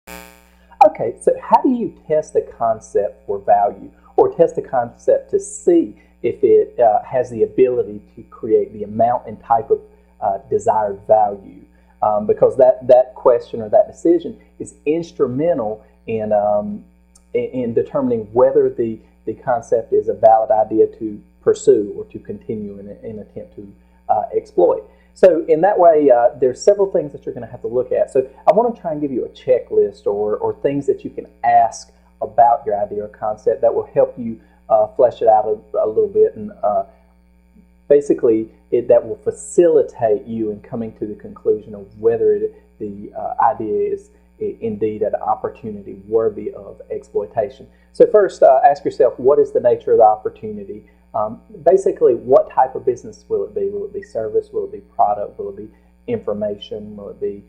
Okay, so how do you test a concept for value or test a concept to see if it has the ability to create the amount and type of desired value? Because that question or that decision is instrumental in determining whether the concept is a valid idea to pursue or to continue in attempt to exploit. So in that way, there's several things that you're going to have to look at. So I want to try and give you a checklist or things that you can ask about your idea or concept that will help you flesh it out a little bit, and basically that will facilitate you in coming to the conclusion of whether the idea is indeed an opportunity worthy of exploitation. So first, ask yourself, what is the nature of the opportunity? Basically, what type of business will it be? Will it be service? Will it be product? Will it be information? Will it be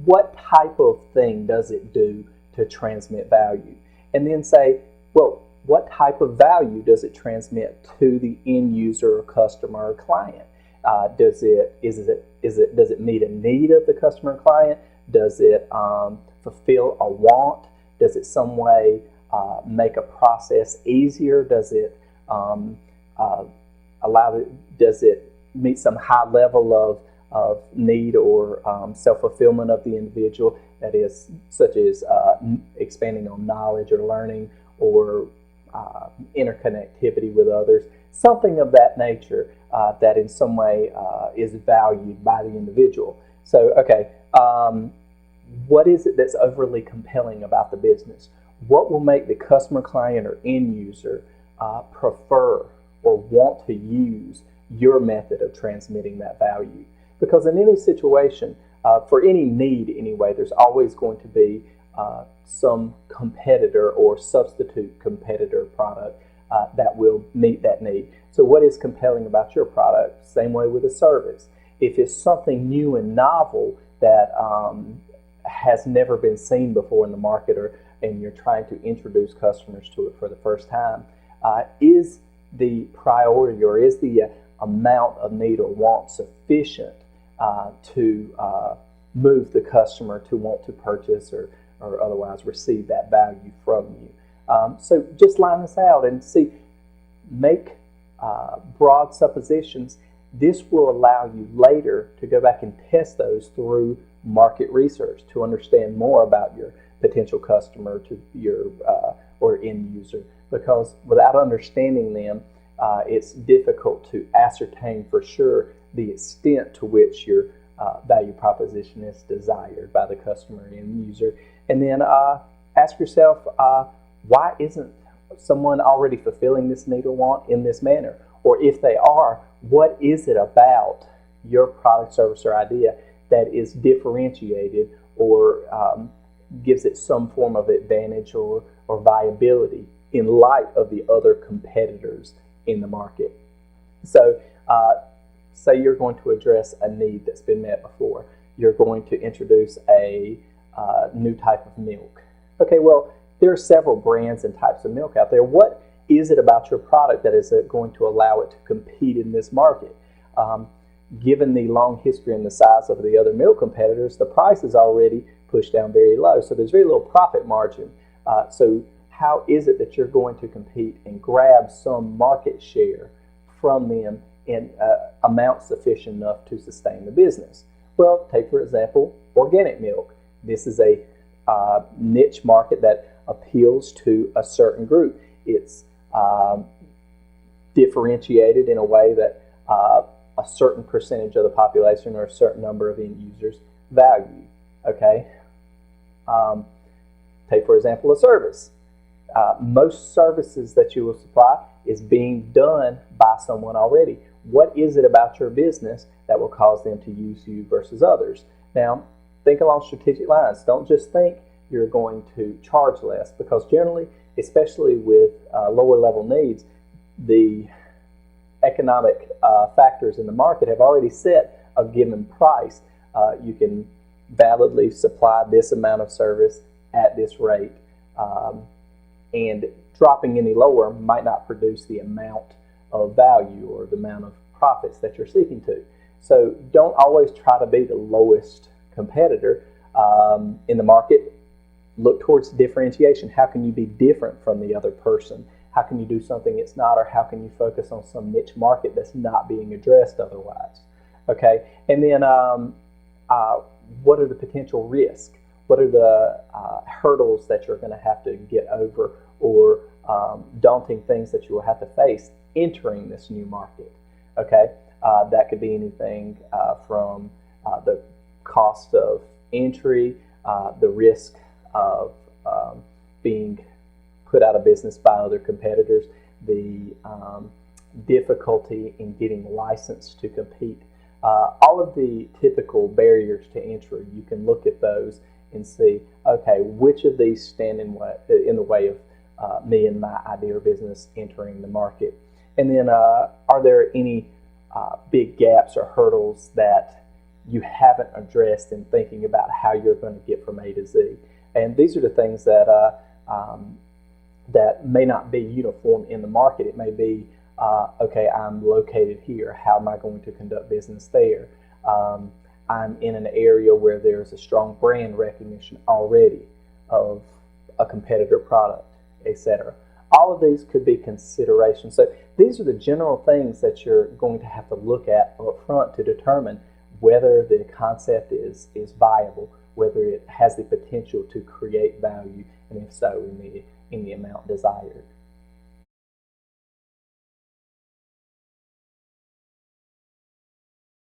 what type of thing does it do to transmit value? And then say, well, what type of value does it transmit to the end user or customer or client? Does it meet a need of the customer or client? Does it fulfill a want? Does it some way make a process easier? Does it does it meet some high level of need or self-fulfillment of the individual, that is, such as expanding on knowledge or learning or interconnectivity with others, something of that nature that in some way is valued by the individual. So, okay, what is it that's overly compelling about the business? What will make the customer, client, or end user prefer or want to use your method of transmitting that value? Because in any situation, for any need anyway, there's always going to be some competitor or substitute competitor product that will meet that need. So what is compelling about your product? Same way with a service. If it's something new and novel that has never been seen before in the market, and you're trying to introduce customers to it for the first time, is the priority or is the amount of need or want sufficient to move the customer to want to purchase or otherwise receive that value from you? So just line this out and see, make broad suppositions. This will allow you later to go back and test those through market research to understand more about your potential customer to your or end user, because without understanding them, it's difficult to ascertain for sure the extent to which your value proposition is desired by the customer and end user. And then ask yourself, why isn't someone already fulfilling this need or want in this manner? Or if they are, what is it about your product, service, or idea that is differentiated or gives it some form of advantage or viability in light of the other competitors in the market? So say you're going to address a need that's been met before. You're going to introduce a new type of milk. Okay, well, there are several brands and types of milk out there. What is it about your product that is going to allow it to compete in this market? Given the long history and the size of the other milk competitors, the price is already pushed down very low, so there's very little profit margin. So how is it that you're going to compete and grab some market share from them in amount sufficient enough to sustain the business? Well, take for example organic milk. This is a niche market that appeals to a certain group. It's differentiated in a way that a certain percentage of the population or a certain number of end users value. Okay, take for example a service. Most services that you will supply is being done by someone already. What is it about your business that will cause them to use you versus others? Now, think along strategic lines. Don't just think you're going to charge less, because generally, especially with lower level needs, the economic factors in the market have already set a given price. You can validly supply this amount of service at this rate, and dropping any lower might not produce the amount of value or the amount of profits that you're seeking to. So don't always try to be the lowest competitor. in the market, look towards differentiation. How can you be different from the other person? How can you do something it's not, or how can you focus on some niche market that's not being addressed otherwise? Okay, and then what are the potential risks? What are the hurdles that you're going to have to get over, or daunting things that you will have to face entering this new market? Okay, that could be anything from the cost of entry, the risk of being put out of business by other competitors, the difficulty in getting licensed to compete. All of the typical barriers to entry, you can look at those and see, okay, which of these stand in the way of me and my idea or business entering the market? And then are there any big gaps or hurdles that you haven't addressed in thinking about how you're going to get from A to Z? And these are the things that that may not be uniform in the market. It may be, okay, I'm located here. How am I going to conduct business there? I'm in an area where there's a strong brand recognition already of a competitor product, etc. All of these could be considerations. So these are the general things that you're going to have to look at up front to determine whether the concept is viable, whether it has the potential to create value, and if so, in the amount desired.